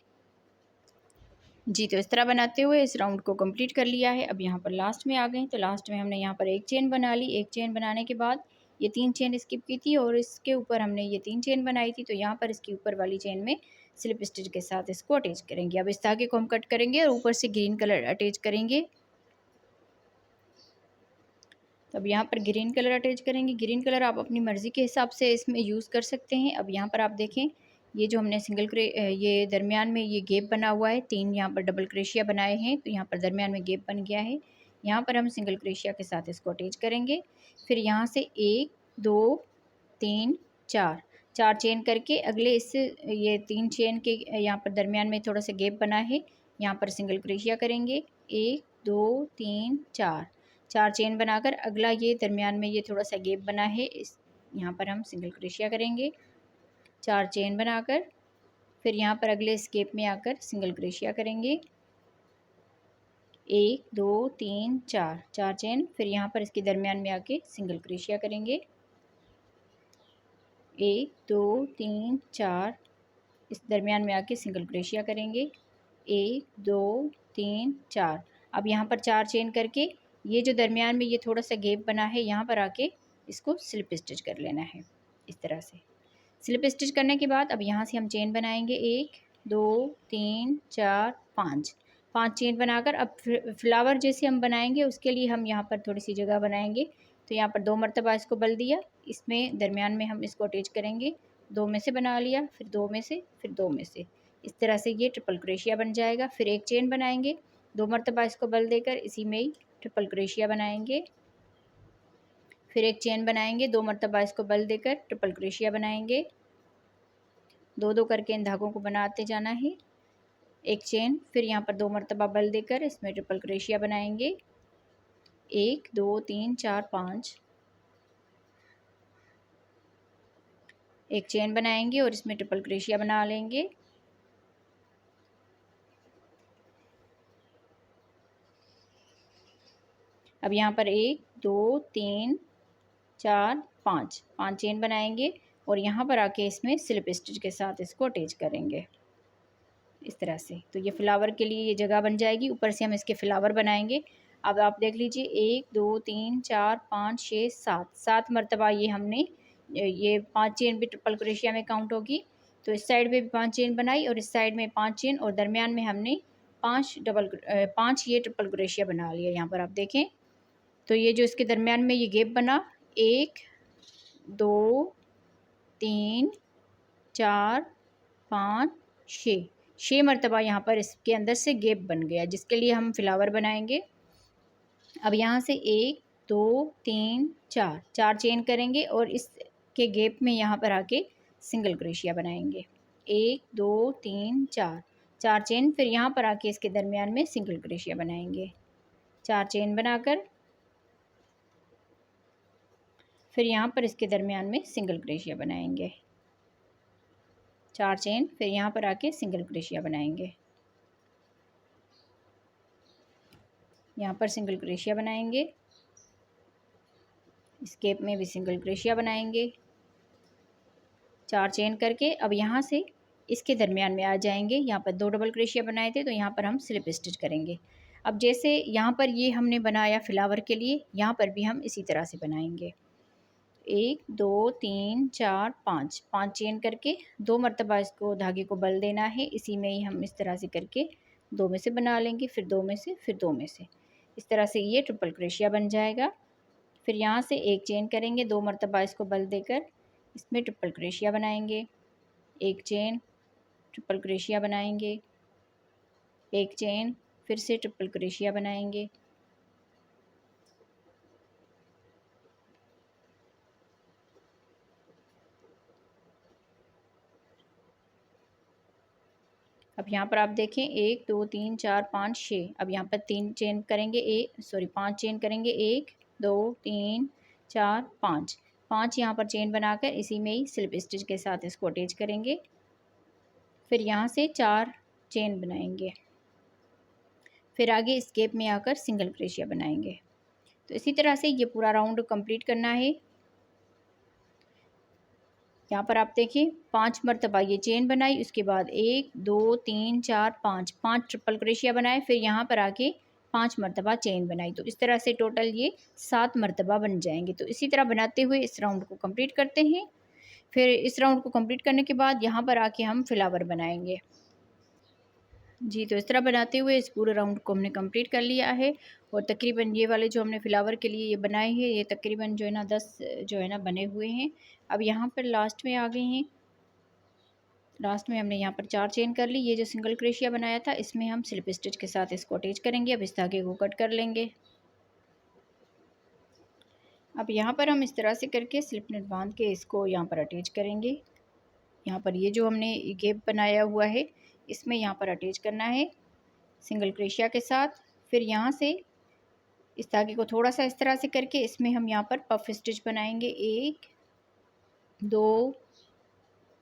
Speaker 1: जी। तो इस तरह बनाते हुए इस राउंड को कंप्लीट कर लिया है। अब यहाँ पर लास्ट में आ गए। तो लास्ट में हमने यहाँ पर एक चेन बना ली। एक चेन बनाने के बाद ये 3 चेन स्किप की थी और इसके ऊपर हमने ये 3 चेन बनाई थी। तो यहाँ पर इसके ऊपर वाली चेन में स्लिप स्टिच के साथ इसको अटैच करेंगे। अब इस धागे को हम कट करेंगे और ऊपर से ग्रीन कलर अटैच करेंगे। तो अब यहाँ पर ग्रीन कलर अटैच करेंगे। ग्रीन कलर आप अपनी मर्ज़ी के हिसाब से इसमें यूज़ कर सकते हैं। अब यहाँ पर आप देखें ये जो हमने ये दरमियान में ये गैप बना हुआ है 3 यहाँ पर डबल क्रोशिया बनाए हैं। तो यहाँ पर दरमियान में गैप बन गया है। यहाँ पर हम सिंगल क्रोशिया के साथ इसको अटैच करेंगे। फिर यहाँ से 1 2 3 4 चेन करके अगले इस ये 3 चेन के यहाँ पर दरमियान में थोड़ा सा गैप बना है यहाँ पर सिंगल क्रोशिया करेंगे। 1 2 3 4 चेन बनाकर अगला ये दरमियान में ये थोड़ा सा गैप बना है इस यहाँ पर हम सिंगल क्रोशिया करेंगे। 4 चेन बनाकर फिर यहाँ पर अगले इस गैप में आकर सिंगल क्रोशिया करेंगे। 1 2 3 4, 4 चेन। फिर यहाँ पर इसके दरमियान में आके सिंगल क्रोशिया करेंगे। 1 2 3 4, इस दरमियान में आके सिंगल क्रोशिया करेंगे। 1 2 3 4। अब यहाँ पर 4 चेन करके ये जो दरमियान में ये थोड़ा सा गैप बना है, यहाँ पर आके इसको स्लिप स्टिच कर लेना है इस तरह से। स्लिप स्टिच करने के बाद अब यहाँ से हम चेन बनाएंगे। 1 2 3 4 5, 5 चेन बनाकर अब फ्लावर जैसे हम बनाएंगे उसके लिए हम यहाँ पर थोड़ी सी जगह बनाएंगे। तो यहाँ पर 2 मरतबा इसको बल दिया, इसमें दरमियान में हम इसको अटैच करेंगे। 2 में से बना लिया, फिर 2 में से, फिर 2 में से, इस तरह से ये ट्रिपल क्रोशिया बन जाएगा। फिर एक चेन बनाएंगे, 2 मरतबा इसको बल देकर इसी में ही ट्रिपल क्रोशिया बनाएंगे। फिर एक चेन बनाएंगे, 2 मरतबा इसको बल देकर ट्रिपल क्रोशिया बनाएंगे। 2 2 करके इन धागों को बनाते जाना है। एक चेन, फिर यहाँ पर 2 मरतबा बल देकर इसमें ट्रिपल क्रोशिया बनाएंगे। 1 2 3 4 5, एक चेन बनाएंगे और इसमें ट्रिपल क्रोशिया बना लेंगे। अब यहाँ पर 1 2 3 4 5, 5 चेन बनाएंगे और यहाँ पर आके इसमें स्लिप स्टिच के साथ इसको अटैच करेंगे इस तरह से। तो ये फ्लावर के लिए ये जगह बन जाएगी। ऊपर से हम इसके फ्लावर बनाएंगे। अब आप देख लीजिए 1 2 3 4 5 6 7, 7 मरतबा ये हमने ये 5 चेन भी ट्रिपल क्रोशिया में काउंट होगी। तो इस साइड में भी 5 चेन बनाई और इस साइड में 5 चेन और दरमियान में हमने 5 ये ट्रिपल क्रोशिया बना लिया। यहाँ पर आप देखें तो ये जो इसके दरमियान में ये गैप बना, 1 2 3 4 5 6, 6 मरतबा यहाँ पर इसके अंदर से गैप बन गया जिसके लिए हम फ्लावर बनाएंगे। अब यहाँ से 1 2 3 4, 4 चेन करेंगे और इसके गैप में यहाँ पर आके सिंगल क्रोशिया बनाएंगे। 1 2 3 4, 4 चेन, फिर यहाँ पर आके इसके दरमियान में सिंगल क्रोशिया बनाएंगे। 4 चेन बनाकर फिर यहाँ पर इसके दरमियान में सिंगल क्रोशिया बनाएंगे। 4 चेन, फिर यहाँ पर आके सिंगल क्रोशिया बनाएंगे। यहाँ पर सिंगल क्रोशिया बनाएंगे, इस गैप में भी सिंगल क्रोशिया बनाएंगे। 4 चेन करके अब यहाँ से इसके दरमियान में आ जाएंगे। यहाँ पर 2 डबल क्रोशिया बनाए थे तो यहाँ पर हम स्लिप स्टिच करेंगे। अब जैसे यहाँ पर ये हमने बनाया फ्लावर के लिए, यहाँ पर भी हम इसी तरह से बनाएंगे। 1 2 3 4 5, 5 चेन करके 2 मरतबा इसको धागे को बल देना है। इसी में ही हम इस तरह से करके 2 में से बना लेंगे, फिर 2 में से, फिर 2 में से, इस तरह से ये ट्रिपल क्रोशिया बन जाएगा। फिर यहाँ से एक चेन करेंगे, 2 मरतबा इसको बल देकर इसमें ट्रिपल क्रोशिया बनाएंगे। एक चेन, ट्रिपल क्रोशिया बनाएंगे, एक चेन, फिर से ट्रिपल क्रोशिया बनाएंगे। अब यहाँ पर आप देखें 1 2 3 4 5 6, अब यहाँ पर 3 चेन करेंगे, 5 चेन करेंगे। 1 2 3 4 5, 5 यहाँ पर चेन बनाकर इसी में ही स्लिप स्टिच के साथ इसको अटैच करेंगे। फिर यहाँ से 4 चेन बनाएंगे, फिर आगे इस गैप में आकर सिंगल क्रोशिया बनाएंगे। तो इसी तरह से ये पूरा राउंड कंप्लीट करना है। यहाँ पर आप देखिए 5 मरतबा ये चेन बनाई, उसके बाद 1 2 3 4 5, 5 ट्रिपल क्रोशिया बनाए, फिर यहाँ पर आके 5 मरतबा चेन बनाई। तो इस तरह से टोटल ये 7 मरतबा बन जाएंगे। तो इसी तरह बनाते हुए इस राउंड को कंप्लीट करते हैं। फिर इस राउंड को कंप्लीट करने के बाद यहाँ पर आके हम फ्लावर बनाएंगे। जी, तो इस तरह बनाते हुए इस पूरे राउंड को हमने कंप्लीट कर लिया है। और तकरीबन ये वाले जो हमने फ्लावर के लिए ये बनाए हैं, ये तकरीबन जो है ना 10 जो है ना बने हुए हैं। अब यहाँ पर लास्ट में आ गए हैं। लास्ट में हमने यहाँ पर 4 चेन कर ली। ये जो सिंगल क्रोशिया बनाया था इसमें हम स्लिप स्टिच के साथ इसको अटैच करेंगे। अब इस धागे को कट कर लेंगे। अब यहाँ पर हम इस तरह से करके स्लिप नेट बांध के इसको यहाँ पर अटैच करेंगे। यहाँ पर ये जो हमने गैप बनाया हुआ है इसमें यहाँ पर अटैच करना है सिंगल क्रोशिया के साथ। फिर यहाँ से इस धागे को थोड़ा सा इस तरह से करके इसमें हम यहाँ पर पफ स्टिच बनाएंगे। 1 2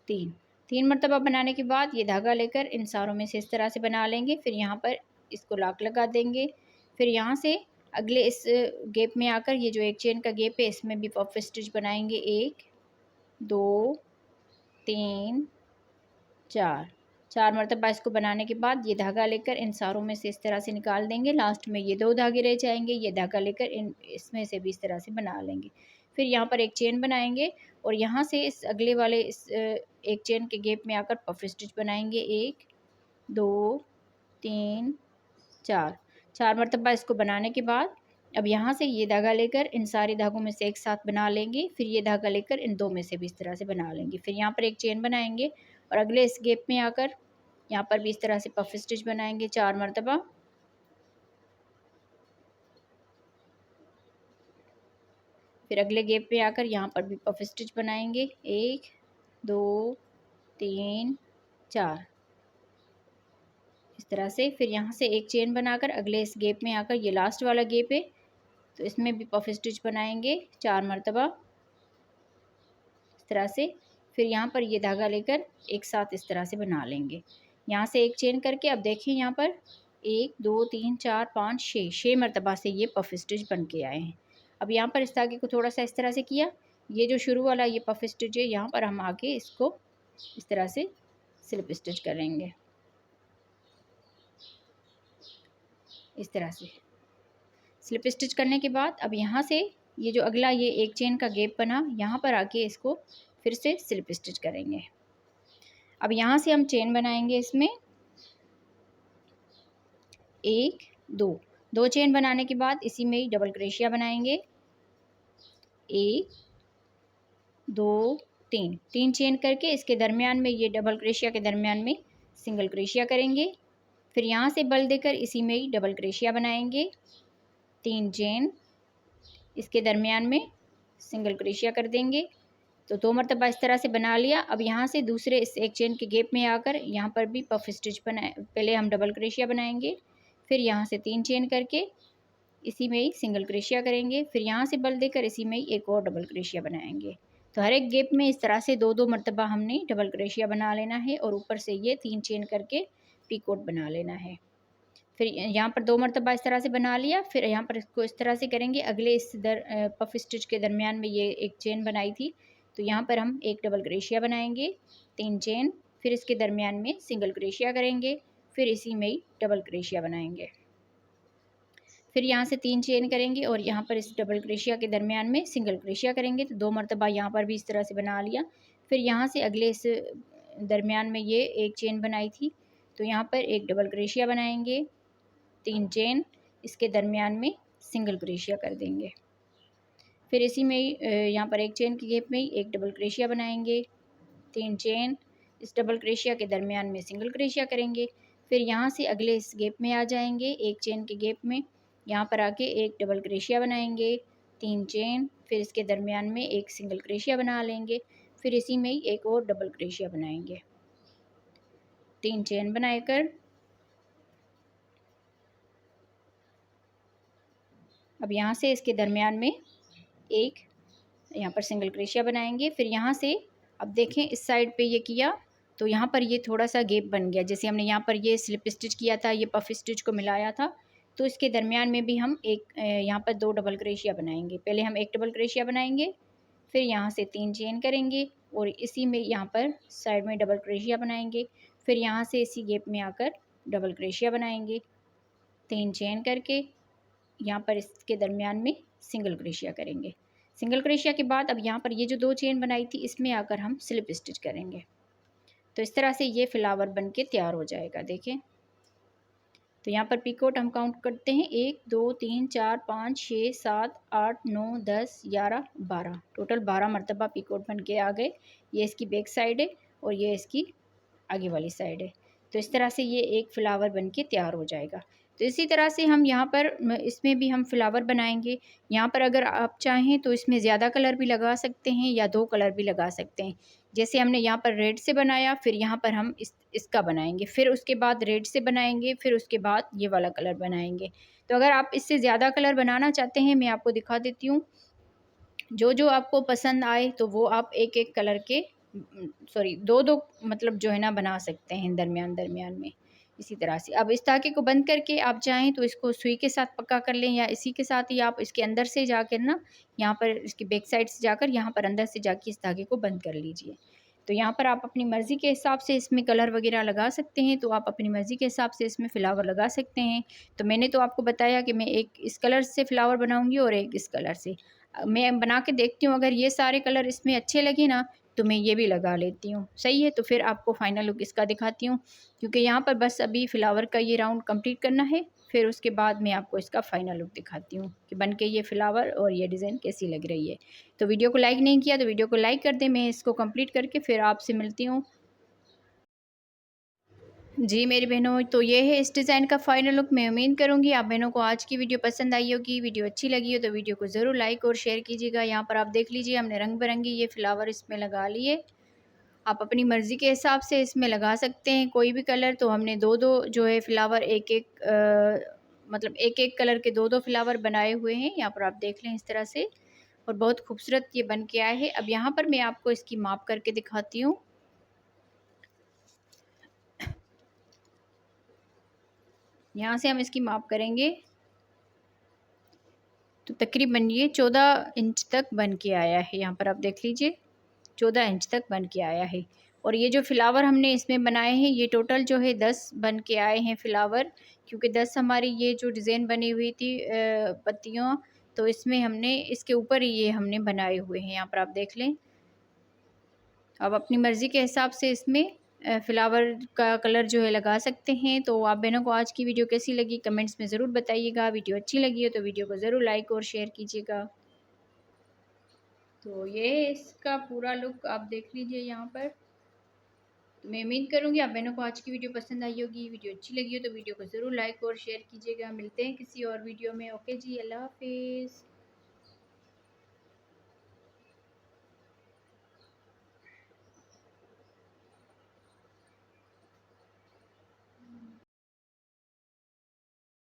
Speaker 1: 3, 3 मरतबा बनाने के बाद ये धागा लेकर इन सारों में से इस तरह से बना लेंगे। फिर यहाँ पर इसको लॉक लगा देंगे। फिर यहाँ से अगले इस गैप में आकर ये जो एक चेन का गैप है इसमें भी पफ स्टिच बनाएंगे। 1 2 3 4 4 मरतबा इसको बनाने के बाद ये धागा लेकर इन सारों में से इस तरह से निकाल देंगे। लास्ट में ये 2 धागे रह जाएंगे, ये धागा लेकर इसमें से भी इस तरह से बना लेंगे। फिर यहाँ पर एक चेन बनाएंगे और यहाँ से इस अगले वाले इस एक चेन के गैप में आकर पफ स्टिच बनाएंगे। 1 2 3 4 4 मरतबा इसको बनाने के बाद अब यहाँ से ये धागा लेकर इन सारे धागों में से एक साथ बना लेंगे। फिर ये धागा लेकर इन 2 में से भी इस तरह से बना लेंगे। फिर यहाँ पर एक चेन बनाएंगे और अगले इस गैप में आकर यहाँ पर भी इस तरह से पफ स्टिच बनाएंगे 4 मरतबा। फिर अगले गैप में आकर यहाँ पर भी पफ स्टिच बनाएंगे। 1 2 3 4 इस तरह से। फिर यहाँ से एक चेन बनाकर अगले इस गैप में आकर ये लास्ट वाला गैप है तो इसमें भी पफ स्टिच बनाएंगे 4 मरतबा इस तरह से। फिर यहाँ पर ये धागा लेकर एक साथ इस तरह से बना लेंगे। यहाँ से एक चेन करके अब देखिए यहाँ पर 1 2 3 4 5 6 मरतबा से ये पफ स्टिच बन के आए हैं। अब यहाँ पर इस धागे को थोड़ा सा इस तरह से किया, ये जो शुरू वाला ये पफ स्टिच है यहाँ पर हम आके इसको इस तरह से स्लिप स्टिच करेंगे। इस तरह से स्लिप स्टिच करने के बाद अब यहाँ से ये जो अगला ये एक चेन का गैप बना यहाँ पर आके इसको फिर से स्लिप स्टिच करेंगे। अब यहाँ से हम चेन बनाएंगे इसमें 1 2 चेन बनाने के बाद इसी में ही डबल क्रोशिया बनाएंगे। 1 2 3 चेन करके इसके दरमियान में ये डबल क्रोशिया के दरमियान में सिंगल क्रोशिया करेंगे। फिर यहाँ से बल देकर इसी में ही डबल क्रोशिया बनाएंगे। 3 चेन इसके दरमियान में सिंगल क्रोशिया कर देंगे। तो 2 मरतबा इस तरह से बना लिया। अब यहाँ से दूसरे इस एक चेन के गैप में आकर यहाँ पर भी पफ स्टिच बनाए, पहले हम डबल क्रोशिया बनाएंगे। फिर यहाँ से 3 चेन करके इसी में ही सिंगल क्रोशिया करेंगे। फिर यहाँ से बल देकर इसी में ही एक और डबल क्रोशिया बनाएंगे। तो हर एक गैप में इस तरह से 2 मरतबा हमने डबल क्रोशिया बना लेना है और ऊपर से ये 3 चेन करके पीकोट बना लेना है। फिर यहाँ पर 2 मरतबा इस तरह से बना लिया। फिर यहाँ पर इसको इस तरह से करेंगे। अगले इस पफ स्टिच के दरमियान में ये एक चेन बनाई थी तो यहाँ पर हम एक डबल क्रोशिया बनाएंगे, 3 चेन, फिर इसके दरमियान में सिंगल क्रोशिया करेंगे। फिर इसी में ही डबल क्रोशिया बनाएंगे। फिर यहाँ से 3 चेन करेंगे और यहाँ पर इस डबल क्रोशिया के दरमियान में सिंगल क्रोशिया करेंगे। तो 2 मरतबा यहाँ पर भी इस तरह से बना लिया। फिर यहाँ से अगले इस दरमियान में ये एक चेन बनाई थी तो यहाँ पर एक डबल क्रोशिया बनाएंगे, 3 चेन, इसके दरमियान में सिंगल क्रोशिया कर देंगे। फिर इसी में ही यहाँ पर एक चेन के गैप में ही एक डबल क्रोशिया बनाएंगे, 3 चेन, इस डबल क्रोशिया के दरमियान में सिंगल क्रोशिया करेंगे। फिर यहाँ से अगले इस गैप में आ जाएंगे, एक चेन के गैप में यहाँ पर आके एक डबल क्रोशिया बनाएंगे, 3 चेन, फिर इसके दरमियान में एक सिंगल क्रोशिया बना लेंगे। फिर इसी में ही एक और डबल क्रोशिया बनाएंगे, 3 चेन बनाकर अब यहाँ से इसके दरमियान में एक यहाँ पर सिंगल क्रोशिया बनाएंगे। फिर यहाँ से अब देखें इस साइड पे ये किया तो यहाँ पर ये थोड़ा सा गैप बन गया। जैसे हमने यहाँ पर ये स्लिप स्टिच किया था, ये पफ स्टिच को मिलाया था तो इसके दरमियान में भी हम एक यहाँ पर 2 डबल क्रोशिया बनाएंगे। पहले हम एक डबल क्रोशिया बनाएंगे, फिर यहाँ से 3 चेन करेंगे और इसी में यहाँ पर साइड में डबल क्रोशिया बनाएंगे। फिर यहाँ से इसी गैप में आकर डबल क्रोशिया बनाएंगे, 3 चेन करके यहाँ पर इसके दरमियान में सिंगल क्रोशिया करेंगे। सिंगल क्रोशिया के बाद अब यहाँ पर ये जो 2 चेन बनाई थी इसमें आकर हम स्लिप स्टिच करेंगे। तो इस तरह से ये फ्लावर बन के तैयार हो जाएगा। देखें तो यहाँ पर पीकोट हम काउंट करते हैं, 1 2 3 4 5 6 7 8 9 10 11 12, टोटल 12 मरतबा पीकोट बन के आ गए। ये इसकी बैक साइड है और ये इसकी आगे वाली साइड है। तो इस तरह से ये एक फ्लावर बन के तैयार हो जाएगा। तो इसी तरह से हम यहाँ पर इसमें भी हम फ्लावर बनाएंगे। यहाँ पर अगर आप चाहें तो इसमें ज़्यादा कलर भी लगा सकते हैं या 2 कलर भी लगा सकते हैं। जैसे हमने यहाँ पर रेड से बनाया, फिर यहाँ पर हम इसका बनाएंगे, फिर उसके बाद रेड से बनाएंगे, फिर उसके बाद ये वाला कलर बनाएंगे। तो अगर आप इससे ज़्यादा कलर बनाना चाहते हैं मैं आपको दिखा देती हूँ। जो आपको पसंद आए तो वो आप एक एक कलर के 2 मतलब जो है ना बना सकते हैं दरमियान में। इसी तरह से। अब इस धागे को बंद करके आप चाहें तो इसको सुई के साथ पक्का कर लें, या इसी के साथ ही आप इसके अंदर से जाकर ना, यहाँ पर इसकी बैक साइड से जाकर यहाँ पर अंदर से जाके इस धागे को बंद कर लीजिए। तो यहाँ पर आप अपनी मर्ज़ी के हिसाब से इसमें कलर वगैरह लगा सकते हैं, तो आप अपनी मर्ज़ी के हिसाब से इसमें फ्लावर लगा सकते हैं। तो मैंने तो आपको बताया कि मैं एक इस कलर से फ्लावर बनाऊँगी और एक इस कलर से। मैं बना के देखती हूँ, अगर ये सारे कलर इसमें अच्छे लगे ना तो मैं ये भी लगा लेती हूँ। सही है, तो फिर आपको फ़ाइनल लुक इसका दिखाती हूँ, क्योंकि यहाँ पर बस अभी फ्लावर का ये राउंड कंप्लीट करना है, फिर उसके बाद मैं आपको इसका फ़ाइनल लुक दिखाती हूँ कि बन के ये फ्लावर और ये डिज़ाइन कैसी लग रही है। तो वीडियो को लाइक नहीं किया तो वीडियो को लाइक कर दें, मैं इसको कंप्लीट करके फिर आपसे मिलती हूँ। जी मेरी बहनों, तो ये है इस डिज़ाइन का फ़ाइनल लुक। मैं उम्मीद करूँगी आप बहनों को आज की वीडियो पसंद आई होगी। वीडियो अच्छी लगी हो तो वीडियो को ज़रूर लाइक और शेयर कीजिएगा। यहाँ पर आप देख लीजिए, हमने रंग बिरंगी ये फ्लावर इसमें लगा लिए। आप अपनी मर्ज़ी के हिसाब से इसमें लगा सकते हैं कोई भी कलर। तो हमने 2-2 जो है फ्लावर मतलब एक-एक कलर के 2-2 फ्लावर बनाए हुए हैं। यहाँ पर आप देख लें इस तरह से, और बहुत खूबसूरत ये बन के आए हैं। अब यहाँ पर मैं आपको इसकी माप करके दिखाती हूँ। यहाँ से हम इसकी माप करेंगे तो तकरीबन ये 14 इंच तक बन के आया है। यहाँ पर आप देख लीजिए 14 इंच तक बन के आया है। और ये जो फ्लावर हमने इसमें बनाए हैं ये टोटल जो है 10 बन के आए हैं फ्लावर, क्योंकि 10 हमारी ये जो डिज़ाइन बनी हुई थी पत्तियों, तो इसमें हमने इसके ऊपर ही ये हमने बनाए हुए हैं। यहाँ पर आप देख लें, आप अपनी मर्ज़ी के हिसाब से इसमें फ्लावर का कलर जो है लगा सकते हैं। तो आप बहनों को आज की वीडियो कैसी लगी कमेंट्स में ज़रूर बताइएगा। वीडियो अच्छी लगी हो तो वीडियो को ज़रूर लाइक और शेयर कीजिएगा। तो ये इसका पूरा लुक आप देख लीजिए यहाँ पर। तो मैं उम्मीद करूँगी आप बहनों को आज की वीडियो पसंद आई होगी। वीडियो अच्छी लगी हो तो वीडियो को ज़रूर लाइक और शेयर कीजिएगा। मिलते हैं किसी और वीडियो में। ओके जी, अल्लाह हाफिज़।